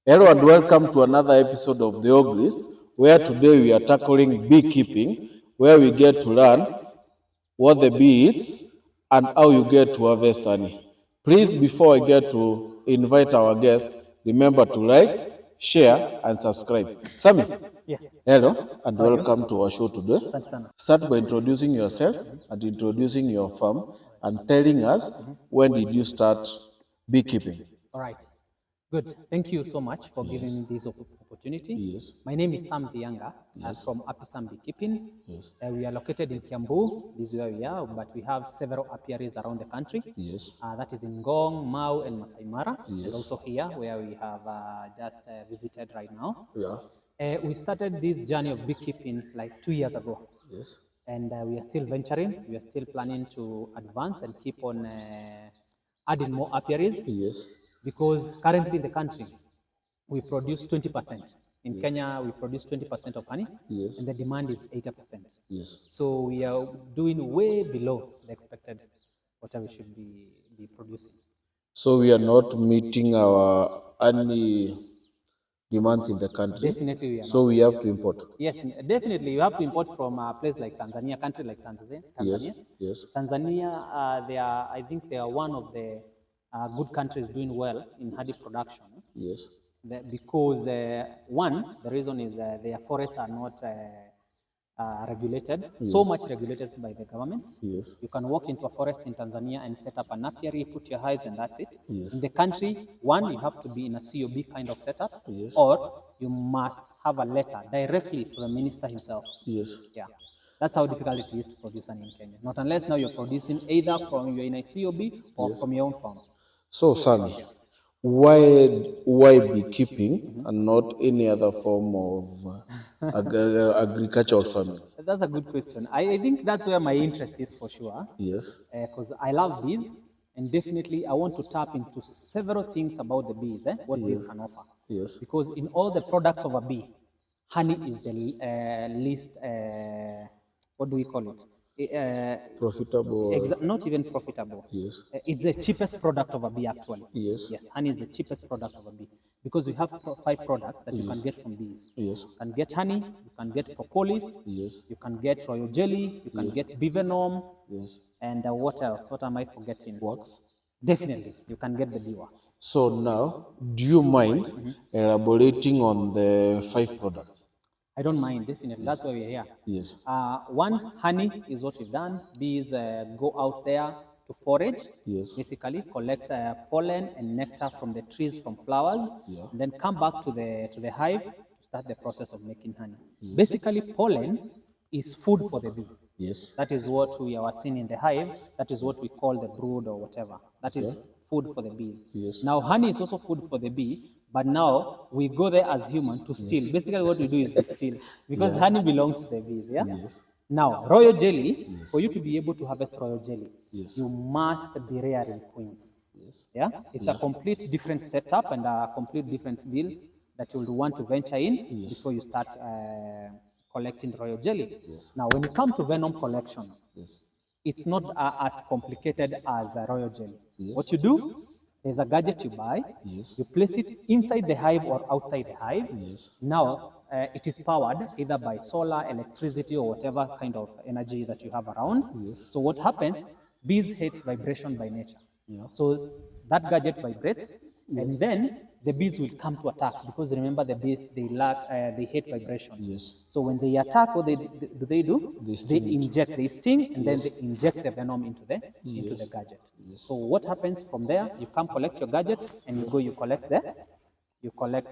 Hello and welcome to another episode of The Ogris, where today we are tackling beekeeping, where we get to learn what the bee eats and how you get to harvest honey. Please, before I get to invite our guest, remember to like, share, and subscribe. Sammy. Yes. Hello and welcome to our show today. Sana. Start by introducing yourself and introducing your farm and telling us when did you start beekeeping. All right. Good. Thank you so much for giving me this opportunity. Yes. My name is Sam Thianga. I'm from Apisam Beekeeping. Yes. We are located in Kiambu. This is where we are, but we have several apiaries around the country. Yes. That is in Ngong, Mau, and Masai Mara, Yes. and also here where we have just visited right now. Yeah. We started this journey of beekeeping like 2 years ago. Yes. And we are still venturing. We are still planning to advance and keep on adding more apiaries. Yes. Because currently in the country, we produce 20%. In Kenya, we produce 20% of honey, Yes. and the demand is 80%. Yes. So we are doing way below the expected whatever we should be producing. So we are not meeting our honey demands in the country. Definitely we are So we have to import. Yes, definitely. You have to import from a place like Tanzania, country like Tanzania. Yes. Yes. Tanzania, I think they are one of the good countries doing well in honey production. Yes. Because one, the reason is their forests are not regulated, so much regulated by the government. Yes. You can walk into a forest in Tanzania and set up an apiary, put your hives, and that's it. Yes. In the country, one, you have to be in a COB kind of setup, Yes. or you must have a letter directly to the minister himself. Yes. Yeah. That's how difficult it is to produce honey in Kenya. Not unless now you're producing either from you're in a COB or from your own farm. So, Sammy, why beekeeping and not any other form of agricultural farming? That's a good question. I think that's where my interest is for sure. Yes. Because I love bees, and definitely I want to tap into several things about the bees, what bees can offer. Yes. Because in all the products of a bee, honey is the least, what do we call it? Profitable. Not even profitable. Yes. It's the cheapest product of a bee, actually. Yes. Yes, honey is the cheapest product of a bee because we have 5 products that you can get from bees. Yes. You can get honey, you can get propolis, Yes. you can get royal jelly, you can get bee venom, Yes. and what else? What am I forgetting? Wax. Definitely, you can get the bee wax. So now, do you mind elaborating on the 5 products? I don't mind, definitely. That's why we're here. Yes. One, honey is what we've done. Bees go out there to forage, Yes. basically collect pollen and nectar from the trees, from flowers, Yeah. and then come back to the hive to start the process of making honey. Basically, pollen is food for the bee. Yes. That is what we are seeing in the hive. That is what we call the brood or whatever. That is food for the bees. Yes. Now, honey is also food for the bee, but now we go there as humans to steal. Basically, what we do is we steal because honey belongs to the bees. Yeah. Yes. Now, royal jelly, for you to be able to harvest royal jelly, Yes. you must be rearing queens. Yes. Yeah, it's a complete different setup and a complete different field that you will want to venture in before you start collecting royal jelly. Yes. Now, when you come to venom collection, Yes. it's not as complicated as a royal jelly. Yes. What you do, there's a gadget you buy, Yes. you place it inside the hive or outside the hive. Yes. Now, it is powered either by solar, electricity, or whatever kind of energy that you have around. Yes. So what happens, bees hate vibration by nature. Yeah. So that gadget vibrates, and then the bees will come to attack because remember the bees, they hate vibration. Yes. So when they attack, what they do? They inject, they sting, and then they inject the venom into the gadget. Yes. So what happens from there? You come collect your gadget, and you collect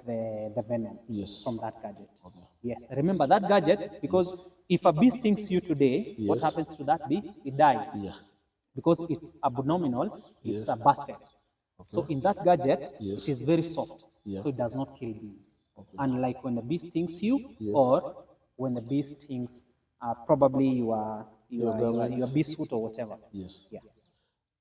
the venom Yes. from that gadget. Okay. Yes, remember that gadget because if a bee stings you today, what Yes. happens to that bee? It dies Yeah. because it's abdominal, it's a busted. So in that gadget, Yes. it is very soft, Yeah. so it does not kill bees. Unlike when the bee stings you, Yes. or when the bee stings probably your bee suit or whatever. Yes. Yeah.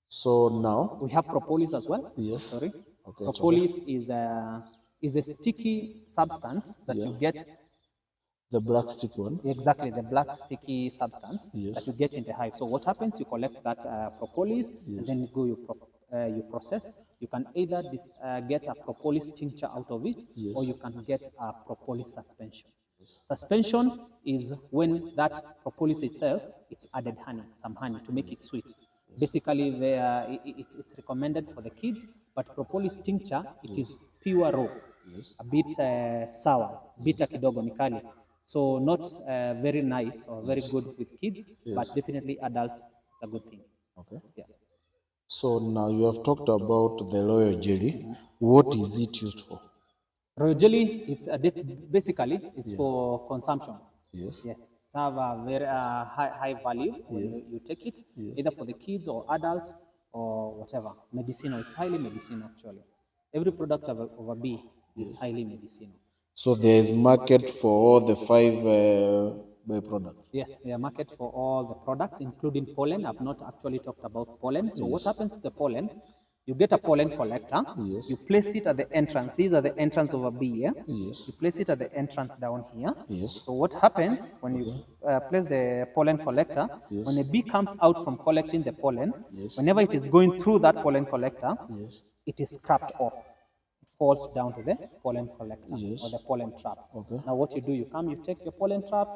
So now, We have propolis as well. yes. Sorry. Okay. Propolis is a sticky substance that you get. The black stick one. Exactly, the black sticky substance Yes. that you get in the hive. So what happens? You collect that propolis, and then you you process, you can either get a propolis tincture out of it, or you can get a propolis suspension. Suspension is when that propolis itself, it's added honey, some honey to make it sweet. Basically, it's recommended for the kids, but propolis tincture, it is pure raw, a bit sour, bitter kidogo ni kali. So not very nice or very good with kids, but definitely adults, it's a good thing. Okay. Yeah. So now you have talked about the royal jelly. What is it used for? Royal jelly, it's basically it's for consumption. Yes. Yes, it's have a very high value when you take it, either for the kids or adults or whatever. Medicinal, it's highly medicinal actually. Every product of a bee is highly medicinal. So there is market for all the 5 byproducts. Yes, there are market for all the products, including pollen. I've not actually talked about pollen. So what happens to the pollen? You get a pollen collector. Yes. You place it at the entrance. These are the entrance of a bee. Yeah? Yes. You place it at the entrance down here. Yes. So what happens when you place the pollen collector? When a bee comes out from collecting the pollen, whenever it is going through that pollen collector, it is scrapped off. Falls down to the pollen collector or the pollen trap. Okay. Now what you do, you come, you take your pollen trap,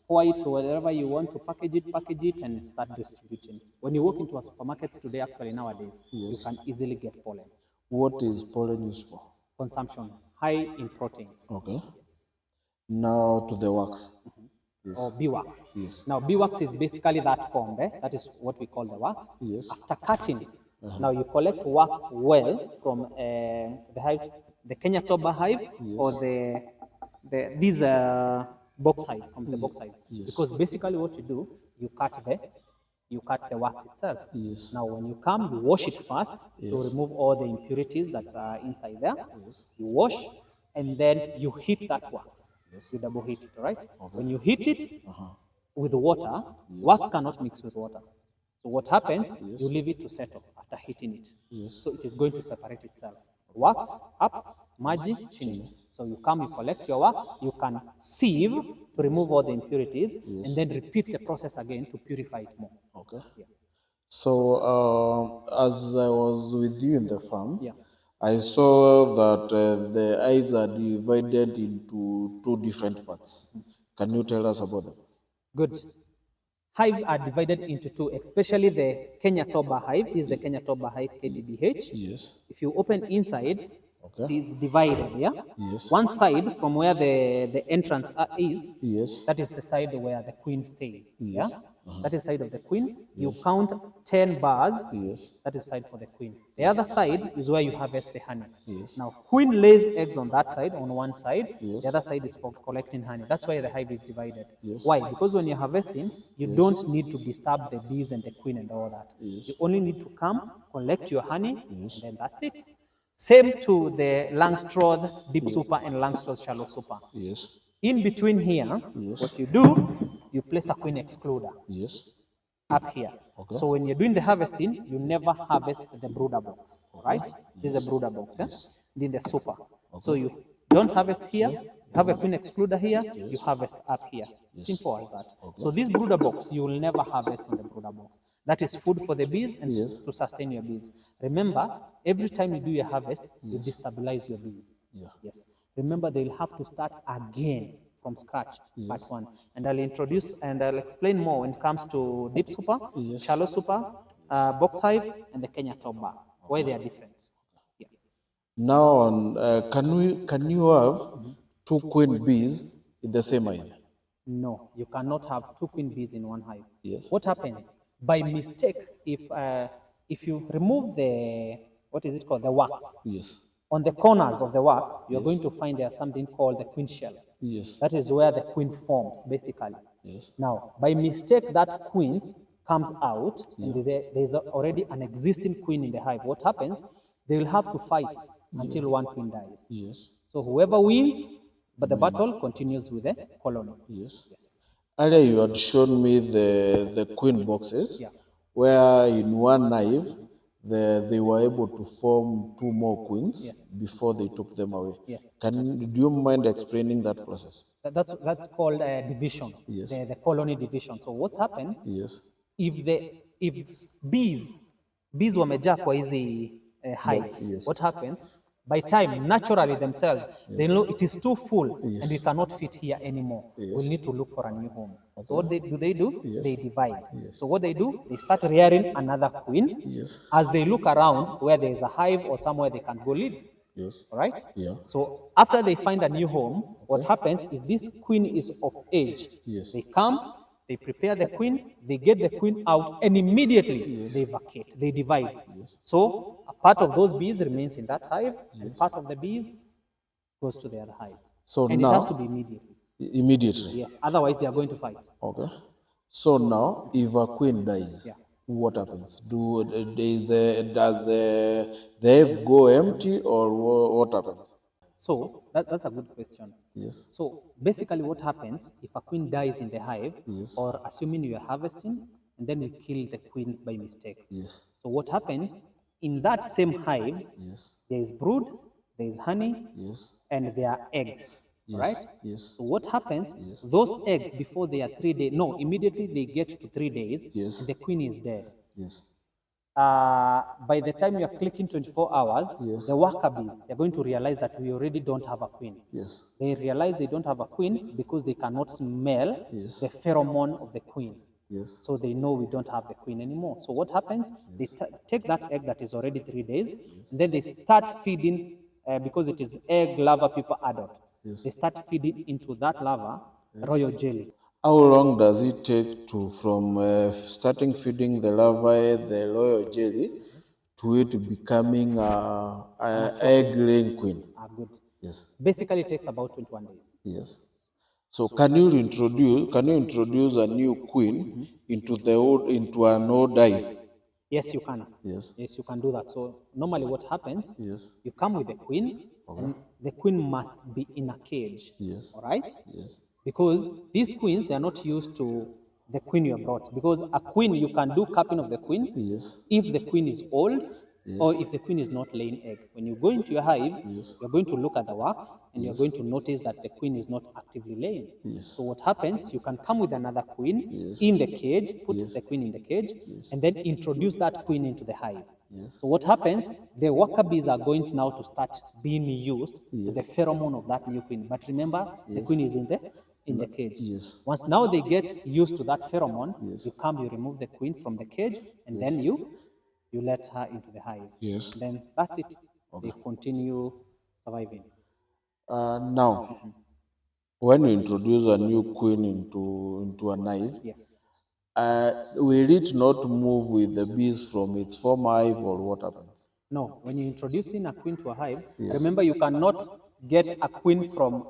pour it to wherever you want to package it and start distributing. When you walk into a supermarkets today, actually nowadays, you can easily get pollen. What is pollen used for? Consumption, high in proteins. Okay. Yes. Now to the wax. Or beeswax. Yes. Now beeswax is basically that form, that is what we call the wax. Yes. After cutting, now you collect wax well from the hives, the Kenya Toba hive or these box hive, from the box hive. Because basically what you do, you cut the wax itself. Yes. Now when you come, you wash it first to remove all the impurities that are inside there. You wash and then you heat that wax. You double heat it, right? When you heat it with water, wax cannot mix with water. So what happens, you leave it to settle after heating it. So it is going to separate itself. Wax up, maji chini. So you come, you collect your wax, you can sieve to remove all the impurities, and then repeat the process again to purify it more. Okay. Yeah. So as I was with you in the farm, I saw that the hives are divided into 2 different parts. Can you tell us about them? Good. Hives are divided into 2, especially the Kenya Toba hive. This is the Kenya Toba hive, KTBH. Yes. If you open inside, it is divided, Yes. One side from where the entrance is, Yes. that is the side where the queen stays, That is side of the queen. You count 10 bars, that is side for the queen. The other side is where you harvest the honey. Now, queen lays eggs on that side, on one side. The other side is for collecting honey. That's why the hive is divided. Why? Because when you're harvesting, you don't need to disturb the bees and the queen and all that. You only need to come, collect your honey, and then that's it. Same to the Langstroth deep super and Langstroth shallow super. Yes. In between here, what you do, you place a queen excluder. Yes. Up here. Okay. So when you're doing the harvesting, you never harvest the brooder box, right? This is a brooder box, Then the super. So you don't harvest here, you have a queen excluder here, you harvest up here. Simple as that. So this brooder box, you will never harvest in the brooder box. That is food for the bees and to sustain your bees. Remember, every time you do your harvest, you destabilize your bees. Yes. Remember, they'll have to start again from scratch, part 1. And I'll introduce and I'll explain more when it comes to deep super, shallow super, box hive, and the Kenya Toba, why they are different. Now, can you have 2 queen bees in the same hive? No, you cannot have 2 queen bees in one hive. Yes. What happens? By mistake, if you remove the, what is it called, the wax, on the corners of the wax, you're going to find there's something called the queen shells. That is where the queen forms, basically. Now, by mistake, that queens comes out, and there's already an existing queen in the hive. What happens? They will have to fight until one queen dies. So whoever wins, but the battle continues with the colony. Earlier you had shown me the queen boxes, where in one hive they were able to form 2 more queens before they took them away. Do you mind explaining that process? That's called division, the colony division. So what's happened? If bees wamejaa kwa hizi hives. Yes. What happens? By time, naturally themselves, they know it is too full and we cannot fit here anymore. We'll need to look for a new home. So what they do? They divide. So what they do? They start rearing another queen as they look around where there is a hive or somewhere they can go live. All right? So after they find a new home, what happens if this queen is of age? They come, they prepare the queen, they get the queen out, and immediately they vacate, they divide. So a part of those bees remains in that hive, and part of the bees goes to the other hive. So and now, it has to be immediately. Immediately? Yes, otherwise they are going to fight. Okay. So now, if a queen dies, what happens? Does the hive go empty, or what happens? So that's a good question. Yes. So basically what happens if a queen dies in the hive, or assuming you are harvesting, and then you kill the queen by mistake. So what happens, in that same hives, there is brood, there is honey, and there are eggs. Right? So what happens, those eggs before they are 3 days, no, immediately they get to 3 days, and the queen is dead. By the time you are clicking 24 hours, the worker bees, they're going to realize that we already don't have a queen. They realize they don't have a queen because they cannot smell the pheromone of the queen. So they know we don't have the queen anymore. So what happens? They take that egg that is already 3 days, and then they start feeding, because it is egg, larva, pupa, adult. They start feeding into that larva royal jelly. How long does it take from starting feeding the larvae the royal jelly to it becoming an egg-laying queen? Good. Basically, it takes about 21 days. So can you introduce a new queen into an old hive? Yes, you can. Yes, you can do that. So normally what happens, you come with the queen, and the queen must be in a cage. All right? Because these queens, they are not used to the queen you have brought. Because a queen, you can do cupping of the queen if the queen is old, or if the queen is not laying egg. When you go into your hive, you're going to look at the wax, and you're going to notice that the queen is not actively laying. So what happens, you can come with another queen in the cage, put the queen in the cage, and then introduce that queen into the hive. So what happens, the worker bees are going now to start being used to the pheromone of that new queen. But remember, the queen is in the cage. Once now they get used to that pheromone, you come, you remove the queen from the cage, and then you let her into the hive. Then that's it. They continue surviving. Now, when you introduce a new queen into a hive, will it not move with the bees from its former hive, or what happens? No, when you're introducing a queen to a hive, remember you cannot get a queen from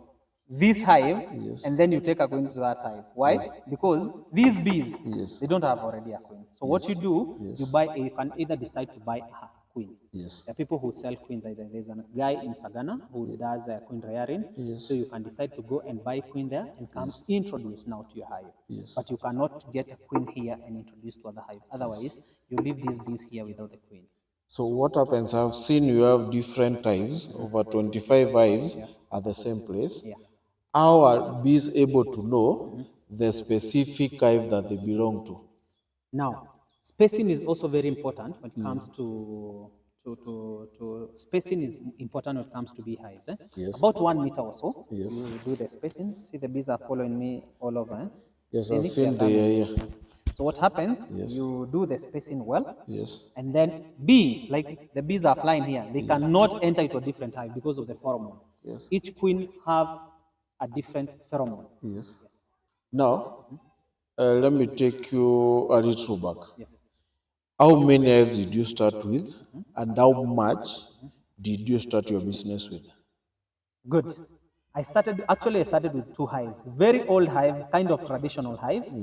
this hive and then you take a queen to that hive. Why? Because these bees, they don't have already a queen. So what you do, you can either decide to buy a queen. There are people who sell queens. There's a guy in Sagana who does queen rearing. So you can decide to go and buy a queen there and come introduce now to your hive. But you cannot get a queen here and introduce to other hive. Otherwise, you leave these bees here without the queen. So what happens, I've seen you have different hives, over 25 hives at the same place. How are bees able to know the specific hive that they belong to? Now, spacing is also very important when it comes to spacing is important when it comes to beehives. About 1 meter or so, you do the spacing. See, the bees are following me all over. Yes, I've seen the So what happens, you do the spacing well, and then like the bees are flying here, they cannot enter into a different hive because of the pheromone. Each queen have a different pheromone. Now, let me take you a little back. How many hives did you start with, and how much did you start your business with? Good. I started with 2 hives, very old hive, kind of traditional hives.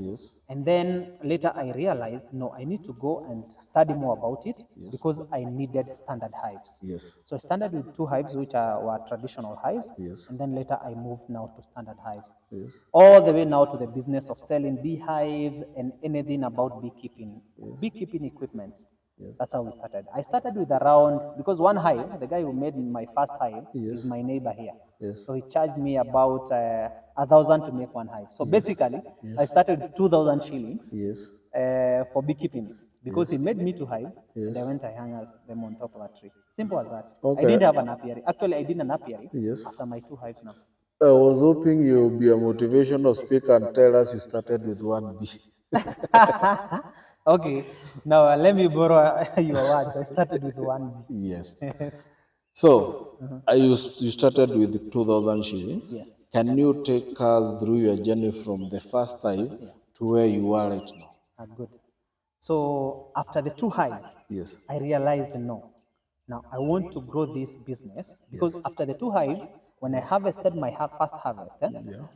And then later I realized, no, I need to go and study more about it because I needed standard hives. So I started with 2 hives, which were traditional hives. And then later I moved now to standard hives. All the way now to the business of selling beehives and anything about beekeeping, beekeeping equipment. That's how we started. I started with around, because one hive, the guy who made my first hive is my neighbor here. So he charged me about 1,000 to make one hive. So basically, I started with 2,000 shillings for beekeeping. because he made me 2 hives, and I Yes. went, I hung them on top of a tree. Simple as that. I Okay. didn't have an apiary. Actually, I did an apiary Yes. after my 2 hives now. I was hoping you'll be a motivational speaker and tell us you started with 1 bee. Okay, now let me borrow your words. I started with 1 bee. Yes. So, you started with 2,000 shillings. Yes. Can you take us through your journey from the first hive to where you are right now? Good. So after the 2 hives, Yes. I realized no. Now I want to grow this business because after the 2 hives, when I harvested my first harvest,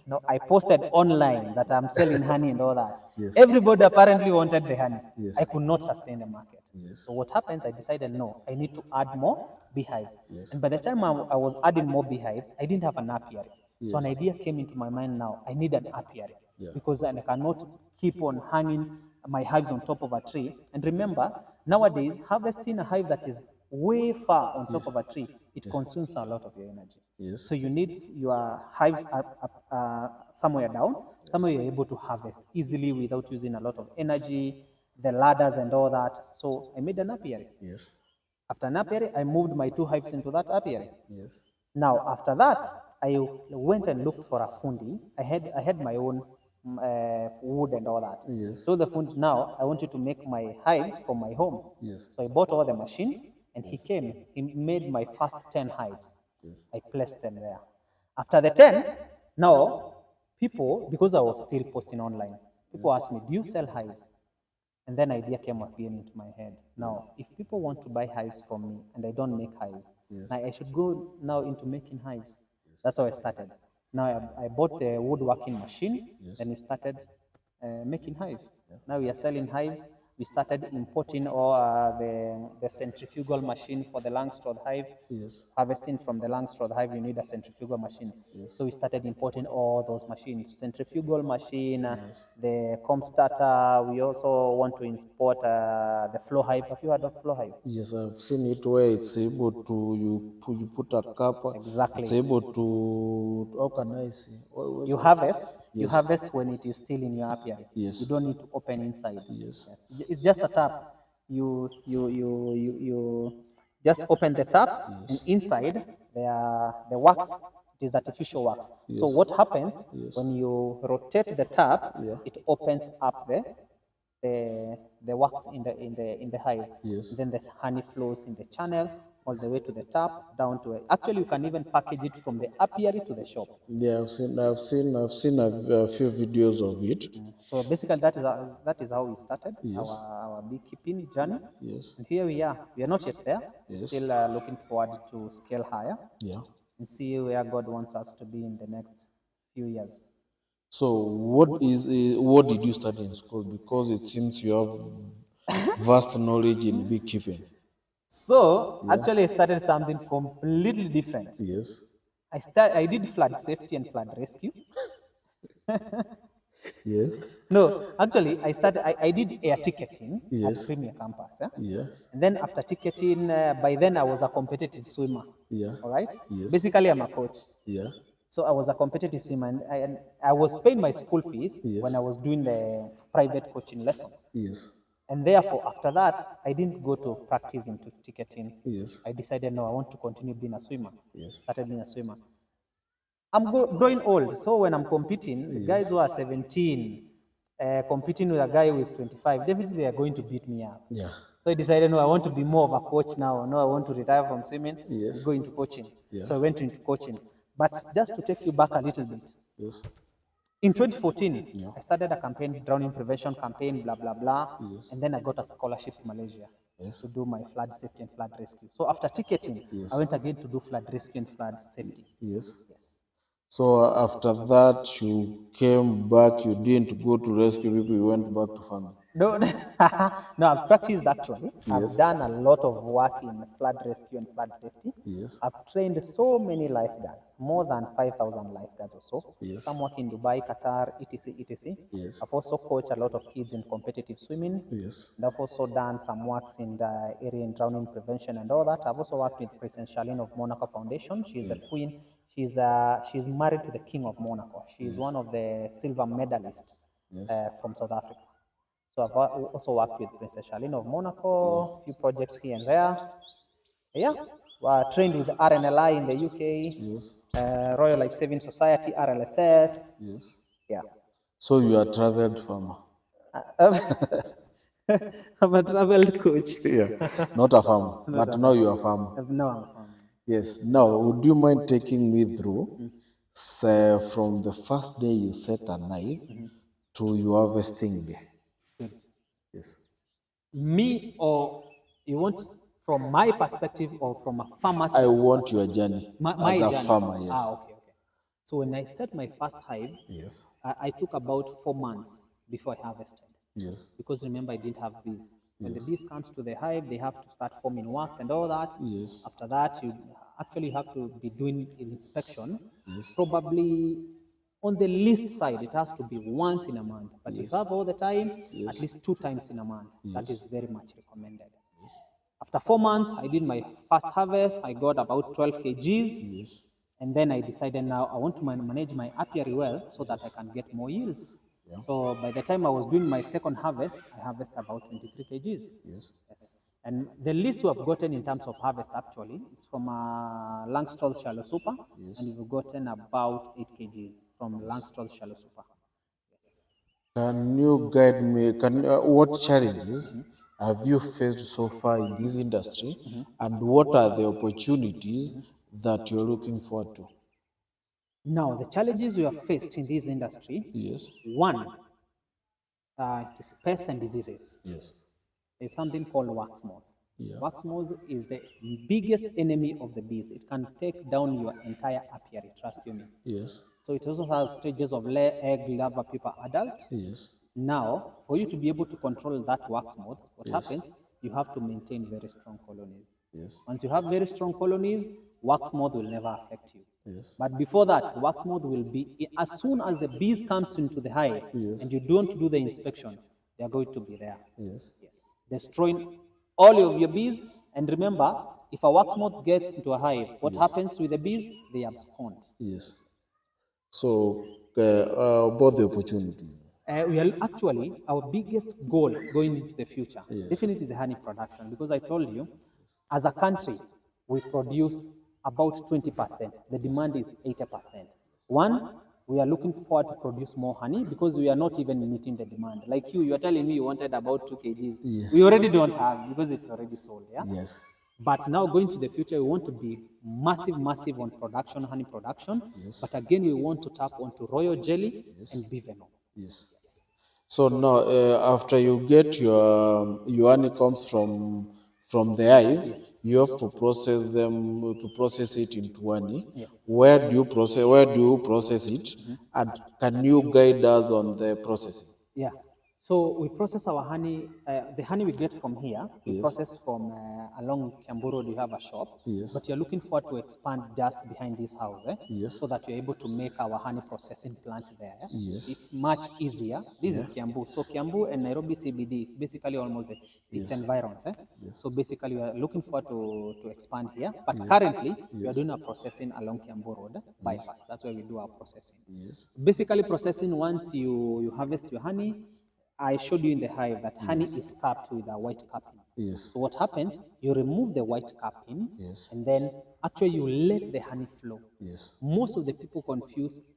now I posted online that I'm selling honey and all that. Yes. Everybody apparently wanted the honey. Yes. I could not sustain the market. Yes. So what happens? I decided no, I need to add more beehives. Yes. And by the time I was adding more beehives, I didn't have an apiary. Yes. So an idea came into my mind now. I need an apiary Yeah. because I cannot keep on hanging my hives on top of a tree. And remember, nowadays, harvesting a hive that is way far on top of a tree, it consumes a lot of your energy. Yes. So you need your hives somewhere down, somewhere you're able to harvest easily without using a lot of energy, the ladders and all that. So I made an apiary. Yes. After an apiary, I moved my 2 hives into that apiary. Yes. Now, after that, I went and looked for a funding. I had my own wood and all that. Yes. So the fund now, I wanted to make my hives for my home. Yes. So I bought all the machines, and he came. He made my first 10 hives. Yes. I placed them there. After the 10, now people, because I was still posting online, people asked me, "Do you sell hives?" And then idea came again into my head. Now, if people want to buy hives from me and I don't make hives, Yes. now I should go now into making hives. That's how I started. Now I bought the woodworking machine, then we started making hives. Now we are selling hives. We started importing all the centrifugal machine for the Langstroth hive. Yes. Harvesting from the Langstroth hive, you need a centrifugal machine. So we started importing all those machines. Centrifugal machine, the comb starter. We also want to import the flow hive. Have you heard of flow hive? Yes, I've seen it where it's able to, you put a cup. Exactly. It's able to, how can I say? You harvest. You harvest when it is still in your apiary. Yes. You don't need to open inside. Yes. It's just a tap. You just open the tap, and inside the wax. It is artificial wax. So what happens when you rotate the tap? It opens up the wax in the hive. Yes. Then the honey flows in the channel all the way to the top, down to it. Actually, you can even package it from the apiary to the shop. Yeah, I've seen a few videos of it. So basically, that is how we started our beekeeping journey. Yes. And here we are. We are not yet there. We're still looking forward to scale higher. Yeah. And see where God wants us to be in the next few years. So, what did you study in school? Because it seems you have vast knowledge in beekeeping. So actually, I started something completely different. Yes. I did flood safety and flood rescue. Yes. No, actually, I did air ticketing at Premier Campus. Yes. And then after ticketing, by then I was a competitive swimmer. Yeah. All right. Yes. Basically, I'm a coach. Yeah. So I was a competitive swimmer, and I was paying my school fees when I was doing the private coaching lessons. Yes. And therefore, after that, I didn't go to practice into ticketing. Yes. I decided, no, I want to continue being a swimmer. Yes. Started being a swimmer. I'm growing old, so when I'm competing, the guys who are 17, competing with a guy who is 25, definitely they are going to beat me up. Yeah. So I decided, no, I want to be more of a coach now. No, I want to retire from swimming and go into coaching. So I went into coaching. But just to take you back a little bit, Yes. in 2014, I started a campaign, drowning prevention campaign, blah, blah, blah. And then I got a scholarship to Malaysia to do my flood safety and flood rescue. So after ticketing, I went again to do flood rescue and flood safety. Yes. So after that, you came back, you didn't go to rescue people, you went back to farming. No, no, I've practiced actually. I've done a lot of work in flood rescue and flood safety. Yes. I've trained so many lifeguards, more than 5,000 lifeguards or so. Yes. Some work in Dubai, Qatar, etc., etc. Yes. I've also coached a lot of kids in competitive swimming. Yes. And I've also done some works in the area in drowning prevention and all that. I've also worked with Princess Charlene of Monaco Foundation. She's a queen. She's married to the King of Monaco. She is one of the silver medalists from South Africa. So I've also worked with Princess Charlene of Monaco, few projects here and there. Yeah, we're trained with RNLI in the UK, Yes. Royal Life Saving Society, RLSS. Yes. Yeah. So you are a traveled farmer. I'm a traveled coach. Yeah. Not a farmer, but now you are a farmer. No, I'm a farmer. Yes. Now, would you mind taking me through, say, from the first day you set a knife to your harvesting day? Good. Yes. Me, or you want from my perspective or from a farmer's I perspective? want your journey My as a journey. farmer, yes. Okay. So when I set my first hive, Yes. I took about 4 months before I harvested. Yes. Because remember, I didn't have bees. When the bees comes to the hive, they have to start forming wax and all that. Yes. After that, you actually have to be doing inspection. Yes. Probably on the least side, it has to be once in a month. But if you have all the time, at least 2 times in a month. That is very much recommended. After 4 months, I did my first harvest. I got about 12 kgs. Yes. And then I decided now I want to manage my apiary well so that I can get more yields. Yeah. So by the time I was doing my second harvest, I harvested about 23 kgs. Yes. And the least we have gotten in terms of harvest actually is from Langstroth Shallow Super, and we've gotten about 8 kgs from Langstroth Shallow Super. Yes. Can you guide me? What challenges have you faced so far in this industry, and what are the opportunities that you're looking forward to? Now, the challenges we have faced in this industry, Yes. one, it is pests and diseases. Yes. There's something called wax moth. Yeah. Wax moth is the biggest enemy of the bees. It can take down your entire apiary, trust you me. Yes. So it also has stages of layer, egg, larva, pupa, adult. Yes. Now, for you to be able to control that wax moth, what happens? You have to maintain very strong colonies. Yes. Once you have very strong colonies, wax moth will never affect you. Yes. But before that, wax moth will be, as soon as the bees comes into the hive and you don't do the inspection, they are going to be there. Yes. Destroying all of your bees. And remember, if a wax moth gets into a hive, what happens with the bees? They abscond. Yes. So, about the opportunity. We are actually, our biggest goal going into the future, definitely is the honey production, because I told you, as a country, we produce about 20%. The demand is 80%. One, we are looking forward to produce more honey because we are not even meeting the demand. Like you are telling me you wanted about 2 kgs. Yes. We already don't have because it's already sold. Yeah. Yes. But now going to the future, we want to be massive on production, honey production. Yes. But again, we want to tap onto royal jelly and bee venom. Yes. So now, after you get your honey comes from the hive, you have to process them to process it into honey. Yes. Where do you process it? And can you guide us on the processing? Yeah. So we process our honey, the honey we get from here, we process from along Kiambu Road, we have a shop. Yes. But you're looking forward to expand just behind this house, Yes. so that you're able to make our honey processing plant there. Yes. It's much easier. This is Kiambu. So Kiambu and Nairobi CBD is basically almost its environs. So basically we are looking forward to expand here. But currently, we are doing our processing along Kiambu Road bypass. That's where we do our processing. Yes. Basically processing, once you harvest your honey, I showed you in the hive that honey is capped with a white capping. Yes. So what happens? You remove the white capping, and then actually you let the honey flow. Yes. Most of the people confuse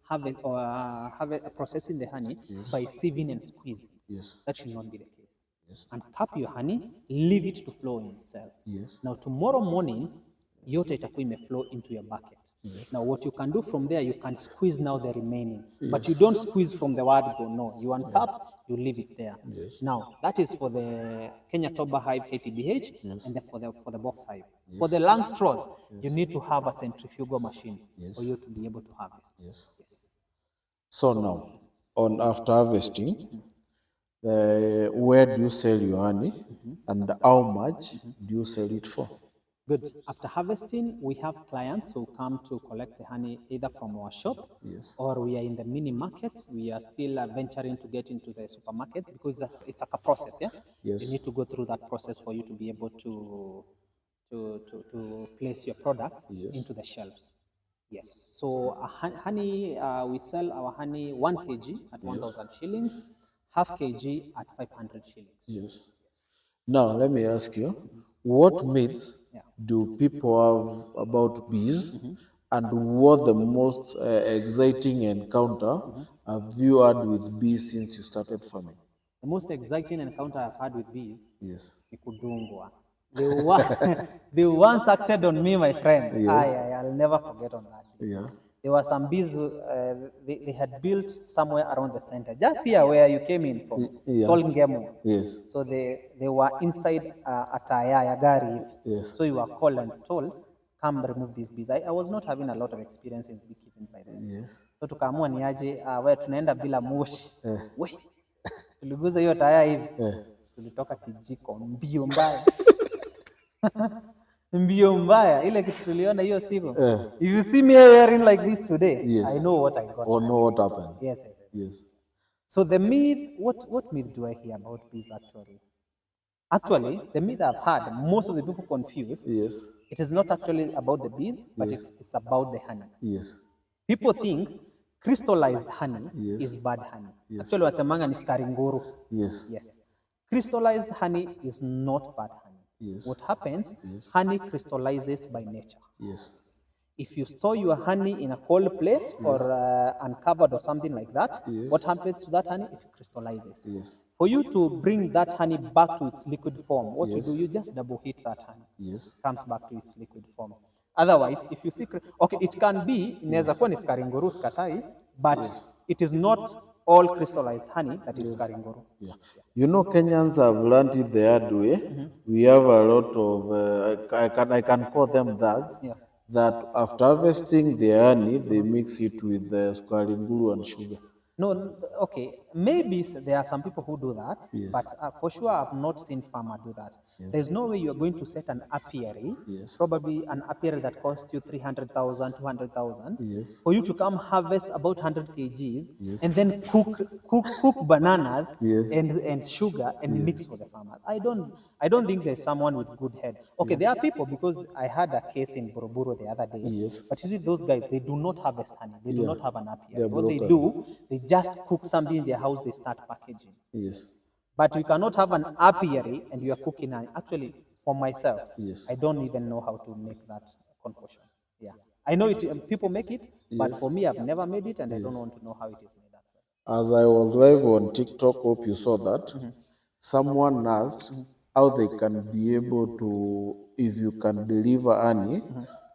processing the honey by sieving and squeezing. Yes. That should not be the case. Yes. And cap your honey, leave it to flow in itself. Yes. Now tomorrow morning, yote itakuwa imeflow into your bucket. Now what you can do from there, you can squeeze now the remaining. But you don't squeeze from the word go, no. You uncap, you leave it there. Now that is for the Kenya Toba hive KTBH and for the box hive. For the Langstroth, you need to have a centrifugal machine for you to be able to harvest. Yes. So now, on after harvesting, where do you sell your honey, and how much do you sell it for? Good. After harvesting, we have clients who come to collect the honey either from our shop, or we are in the mini markets. We are still venturing to get into the supermarkets because it's like a process. Yeah. Yes. You need to go through that process for you to be able to place your products into the shelves. Yes. So honey, we sell our honey 1 kg at 1,000 shillings. half kg at 500 shillings. Yes. Now, let me ask you, what myths do people have about bees, and what the most exciting encounter have you had with bees since you started farming? The most exciting encounter I've had with bees Yes. ni kudungwa. They once acted on me, my friend. Yes. I'll never forget on that. Yeah. There were some bees who, they had built somewhere around the center, just here where you came in from. It's called Ngemo. Yes. So they were inside a taya, gari. Yes. So you were called and told, come remove these bees. I was not having a lot of experience in beekeeping by then. Yes. So tukaamua ni aje, wewe tunaenda bila moshi. We, tuliguza hiyo taya hivi. Tulitoka kijiko mbio mbaya. Mbio mbaya ile kitu tuliona hiyo siku. If you see me wearing like this today, yes. I know what I got. Or know what happened. Yes. Yes. So the myth, what myth do I hear about bees actually? Actually, the myth I've had, most of the people confused. Yes. It is not actually about the bees, but it is about the honey. Yes. People think crystallized honey is bad honey. Actually, wasemanga ni skaringuru. Yes. Yes. Crystallized honey is not bad honey. Yes. What happens, honey crystallizes by nature. Yes. If you store your honey in a cold place or uncovered or something like that, what happens to that honey? It crystallizes. Yes. For you to bring that honey back to its liquid form, what you do, you just double heat that honey. Yes. Comes back to its liquid form. Otherwise, if you see, okay, it can be, inaweza kuwa ni skaringuru skatai, but it is not all crystallized honey that is skaringuru. Yeah. You know, Kenyans have learned it the hard way. We have a lot of, I can call them thugs, that after harvesting the honey, they mix it with the skaringuru and sugar. No, okay, maybe there are some people who do that, but for sure I've not seen farmer do that. There's no way you're going to set an apiary, probably an apiary that costs you 300,000, 200,000, for you to come harvest about 100 kgs and then cook bananas and sugar and mix for the farmers. I don't think there's someone with good head. Okay, there are people, because I had a case in Buruburu the other day, but you see those guys, they do not harvest honey, they do not have an apiary. What they do, they just cook something in their house, they start packaging. Yes. But you cannot have an apiary and you are cooking honey. Actually, for myself, I don't even know how to make that concoction. Yeah, I know it. People make it, but for me, I've never made it, and I don't want to know how it is made. As I was live on TikTok, hope you saw that. Someone asked how they can be able to, if you can deliver honey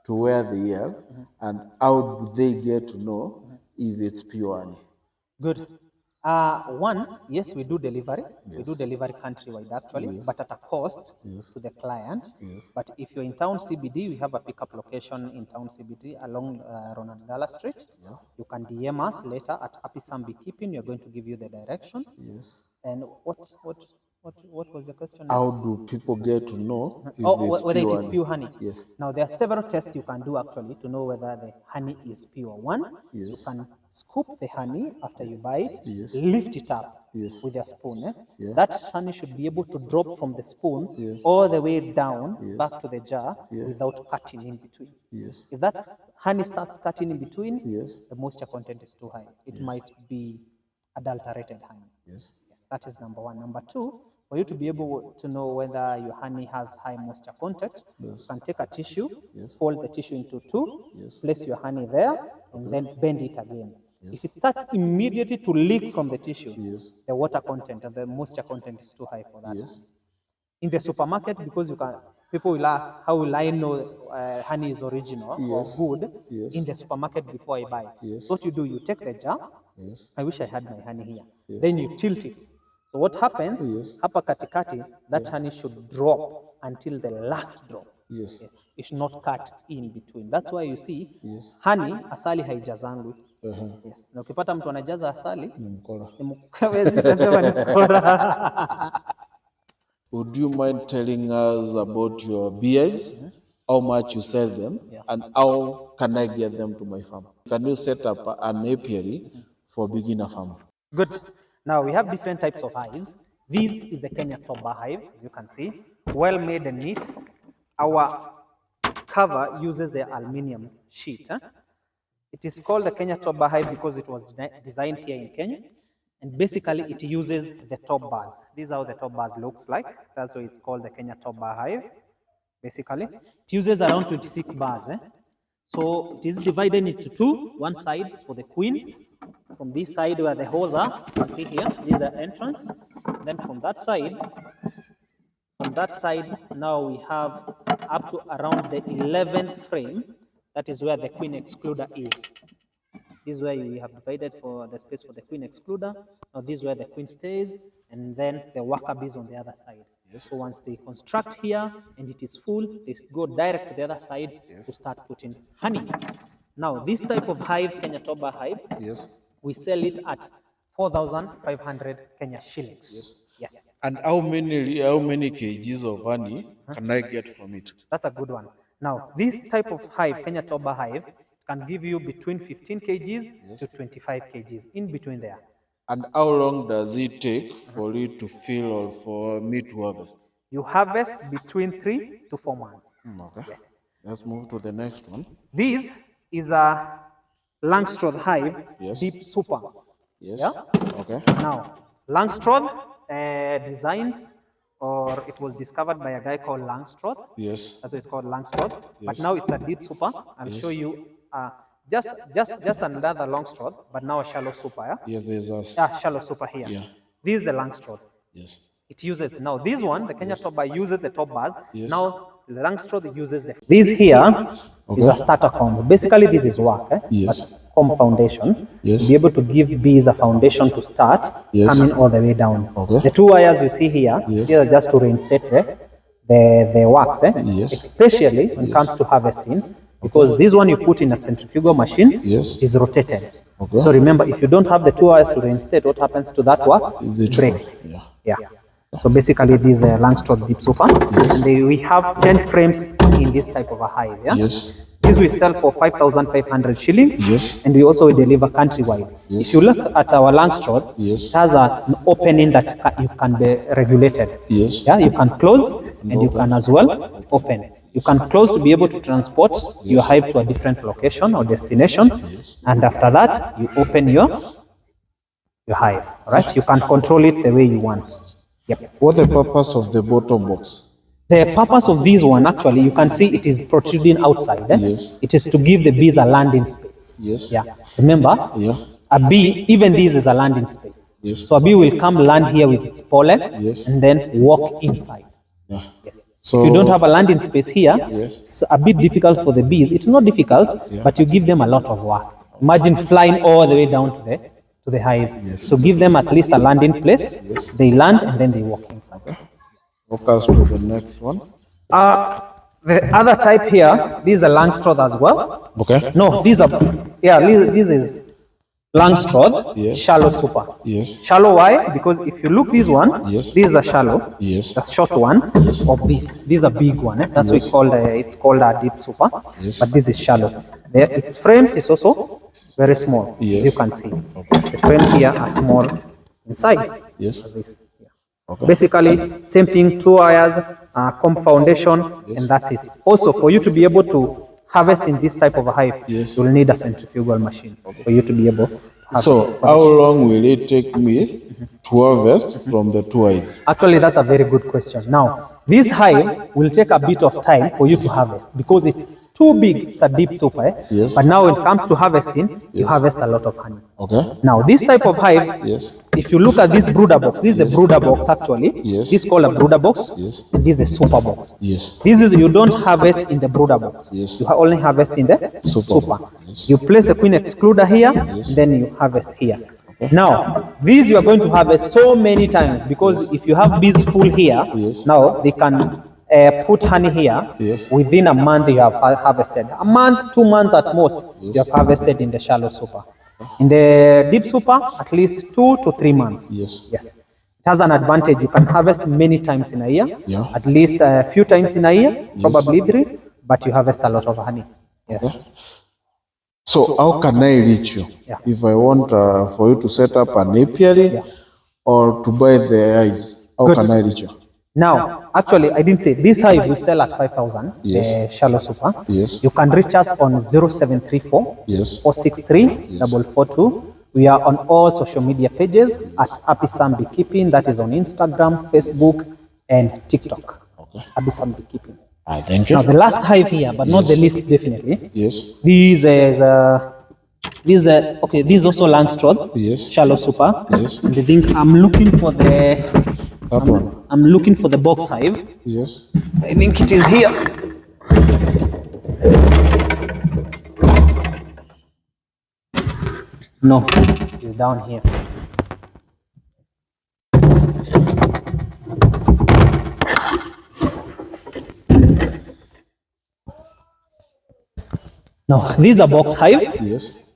to where they are, and how do they get to know if it's pure honey? Good. One, yes, we do delivery. We do delivery countrywide actually, but at a cost to the client. But if you're in town CBD, we have a pickup location in town CBD along Ronald Street. You can DM us later at Apisam Beekeeping. We're going to give you the direction. And what was the question? How do people get to know whether it is pure honey? Yes. Now, there are several tests you can do actually to know whether the honey is pure. One, you can scoop the honey after you buy it, lift it up with a spoon. That honey should be able to drop from the spoon all the way down back to the jar without cutting in between. If that honey starts cutting in between, the moisture content is too high. It might be adulterated honey. Yes, that is number one. Number two, for you to be able to know whether your honey has high moisture content, you can take a tissue, fold the tissue into two, place your honey there, and then bend it again. If it starts immediately to leak from the tissue, the water content and the moisture content is too high for that. In the supermarket, because people will ask, how will I know honey is original or good in the supermarket before I buy? So what you do, you take the jar. I wish I had my honey here. Then you tilt it. So what happens, hapa katikati, that honey should drop until the last drop. It should not cut in between. That's why you see, honey, asali haijazangwi. Yes. Na ukipata mtu anajaza asali, hawezi kusema ni mkora. Would you mind telling us about your beehives, how much you sell them, and how can I get them to my farm? Can you set up an apiary for beginner farmer? Good. Now we have different types of hives. This is the Kenya Toba hive, as you can see, well made and neat. Our cover uses the aluminium sheet. It is called the Kenya Toba hive because it was designed here in Kenya. And basically it uses the top bars. This is how the top bars looks like. That's why it's called the Kenya top bar hive. Basically, it uses around 26 bars. So it is divided into two. One side is for the queen. From this side where the holes are, you can see here, this is the entrance. Then from that side, now we have up to around the 11th frame. That is where the queen excluder is. This is where we have divided for the space for the queen excluder. Now this is where the queen stays, and then the worker bees on the other side. Yes. So once they construct here and it is full, they go direct to the other side to start putting honey. Now this type of hive, Kenya top bar hive, we sell it at 4,500 Kenya shillings. Yes. And how many kgs of honey can I get from it? That's a good one. Now this type of hive, Kenya top bar hive, can give you between 15 kgs to 25 kgs, in between there. And how long does it take for it to fill or for me to harvest? You harvest between 3 to 4 months. Okay. Yes. Let's move to the next one. This is a Langstroth hive, deep super. Yes. Yeah? Okay. Now, Langstroth designed, or it was discovered by a guy called Langstroth. Yes. That's why it's called Langstroth. But now it's a deep super. I'll show you just another Langstroth, but now a shallow super. Yeah? Yes, there's a shallow super here. Yeah. This is the Langstroth. Yes. It uses, now this one, the Kenya top bar uses the top bars. Yes. Now the Langstroth uses the, this here is a starter comb. Basically this is work, Yes. but comb foundation. Yes. To be able to give bees a foundation to start coming all the way down. Okay. The 2 wires you see here, these are just to reinstate the wax, Yes. especially when it comes to harvesting, because this one you put in a centrifugal machine is rotated. Okay. So remember, if you don't have the 2 wires to reinstate, what happens to that wax? It breaks. Yeah. So basically, this is a Langstroth deep sofa. Yes. And we have 10 frames in this type of a hive. Yeah. Yes. This we sell for 5,500 shillings. Yes. And we also deliver countrywide. Yes. If you look at our Langstroth, Yes. it has an opening that you can be regulated. Yes. Yeah. You can close and you can as well open. You can close to be able to transport your hive to a different location or destination. And after that, you open your hive. All right. You can control it the way you want. Yep. What's the purpose of the bottom box? The purpose of this one, actually, you can see it is protruding outside. Yes. It is to give the bees a landing space. Yes. Yeah. Remember, a bee, even this is a landing space. Yes. So a bee will come land here with its pollen and then walk inside. Yeah. Yes. So, if you don't have a landing space here, Yes. it's a bit difficult for the bees. It's not difficult, but you give them a lot of work. Imagine flying all the way down to the hive. Yes. So give them at least a landing place. They land and then they walk inside. Walk us to the next one. The other type here, this is a Langstroth as well. Okay. No, these are, this is Langstroth, shallow super. Yes. Shallow, why? Because if you look this one, this is a shallow, Yes. the short one of this. This is a big one. That's why it's called a deep super. Yes. But this is shallow. Its frames is also very small, Yes. as you can see. The frames here are small in size. Yes. As this. Okay. Basically, same thing, 2 wires, comb foundation, and that's it. Also, for you to be able to harvest in this type of a hive, you will need a centrifugal machine for you to be able to harvest. So, how long will it take me to harvest from the 2 hives? Actually, that's a very good question. Now, this hive will take a bit of time for you to harvest because it's too big. It's a deep super. Yes. But now when it comes to harvesting, you harvest a lot of honey. Okay. Now, this type of hive, Yes. if you look at this brooder box, this is a brooder box actually. Yes. This is called a brooder box. Yes. And this is a super box. Yes. This is, you don't harvest in the brooder box. Yes. You only harvest in the super. Yes. You place the queen excluder here, then you harvest here. Now, these you are going to harvest so many times because if you have bees full here, now they can put honey here. Yes. Within a month you have harvested. A month, 2 months at most, you have harvested in the shallow super. In the deep super, at least 2 to 3 months. Yes. Yes. It has an advantage. You can harvest many times in a year. Yeah. At least a few times in a year, probably 3, but you harvest a lot of honey. Yes. Okay. So, how can I reach you? If I want for you to set up an apiary or to buy the hives, how can I reach you? Now, actually, I didn't say this hive we sell at 5,000, the shallow super. Yes. You can reach us on 0734 Yes. 463 442. We are on all social media pages at Happy Sam Beekeeping. That is on Instagram, Facebook, and TikTok. Okay. Happy Sam Beekeeping. Thank you. Now the last hive here, but not the least definitely. Yes. This is okay. This is also Langstroth. Yes. Shallow super. Yes. And I think I'm looking for the. I'm looking for the box hive. Yes. I think it is here. No, it is down here. No, this is a box hive. Yes.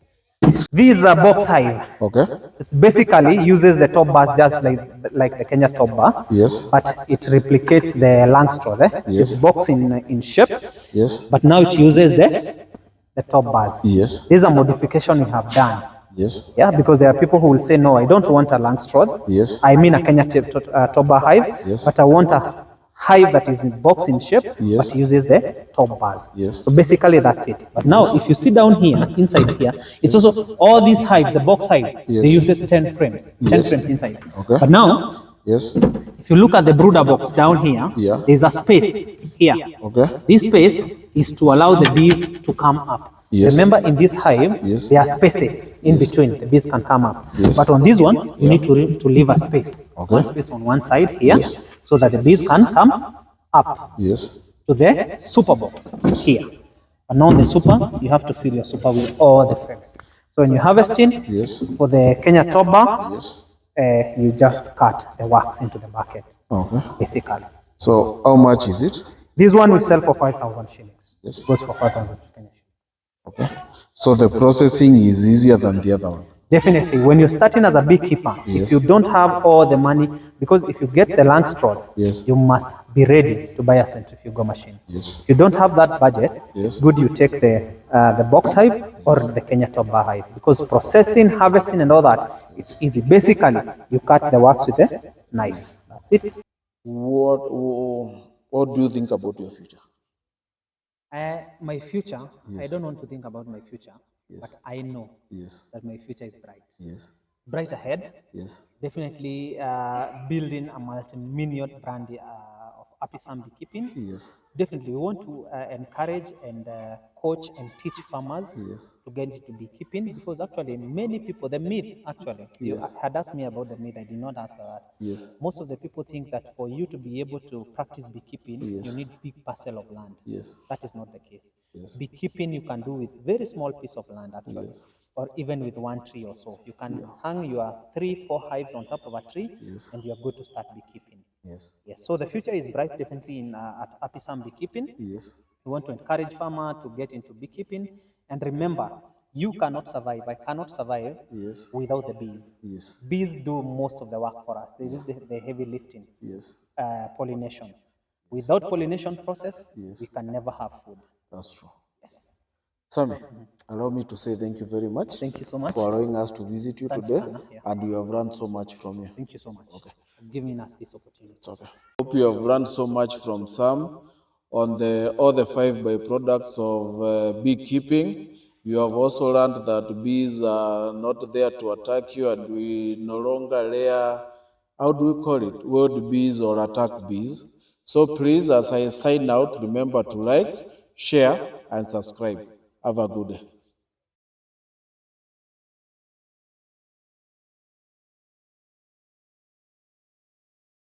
This is a box hive. Okay. It basically uses the top bars just like the Kenya top bar. Yes. But it replicates the Langstroth. Yes. It's box in shape. Yes. But now it uses the top bars. Yes. This is a modification we have done. Yes. Yeah, because there are people who will say, no, I don't want a Langstroth. Yes. I mean a Kenya top bar hive. Yes. But I want a hive that is in box in shape, Yes. but uses the top bars. Yes. So basically that's it. But now if you sit down here, inside here, it's also all these hive, the box hive, Yes. they uses 10 frames, 10 Yes. frames inside. Okay. But now, Yes. if you look at the brooder box down here, Yeah. there's a space here. Okay. This space is to allow the bees to come up. Yes. Remember, in this hive, Yes. there are spaces in between. The bees can come up. Yes. But on this one, you need to leave a space. Okay. One space on one side here, Yes. so that the bees can come up Yes. to the super box here. And now the super, you have to fill your super with all the frames. So when you're harvesting, Yes. for the Kenya top bar, Yes. you just cut the wax into the bucket, Okay. basically. So how much is it? This one we sell for 5,000 shillings. Yes. It goes for 5,000 Kenya shillings. Okay. So the processing is easier than the other one. Definitely, when you're starting as a beekeeper, Yes. if you don't have all the money, because if you get the Langstroth, Yes. you must be ready to buy a centrifugal machine. Yes. If you don't have that budget, Yes. it's good you take the box hive or the Kenya top bar hive, because processing, harvesting, and all that, it's easy. Basically, you cut the wax with a knife. That's it. What do you think about your future? My future, I don't want to think about my future, but I know Yes. that my future is bright. Yes. Bright ahead. Yes. Definitely building a multi-million brand of Happy Sam Beekeeping. Yes. Definitely, we want to encourage and coach and teach farmers Yes. to get into beekeeping, because actually many people, the myth actually, you had asked me about the myth, I did not answer that. Yes. Most of the people think that for you to be able to practice beekeeping, you need big parcel of land. Yes. That is not the case. Yes. Beekeeping you can do with very small piece of land actually. Yes. Or even with one tree or so. You can hang your 3-4 hives on top of a tree, Yes. and you are good to start beekeeping. Yes. Yes, so the future is bright definitely at Happy Sam Beekeeping. Yes. We want to encourage farmers to get into beekeeping. And remember, you cannot survive, I cannot survive Yes. without the bees. Yes. Bees do most of the work for us. They do the heavy lifting, Yes. pollination. Without pollination process, Yes. we can never have food. That's true. Yes. Sammy, allow me to say thank you very much. Thank you so much. For allowing us to visit you Asante today, sana, yeah. and you have learned so much from you. Thank you so much for giving us this opportunity. It's okay. Hope you have learned so much from Sam on all the 5 byproducts of beekeeping. You have also learned that bees are not there to attack you, and we no longer rear, how do we call it, wild bees or attack bees. So please, as I sign out, remember to like, share, and subscribe. Have a good day.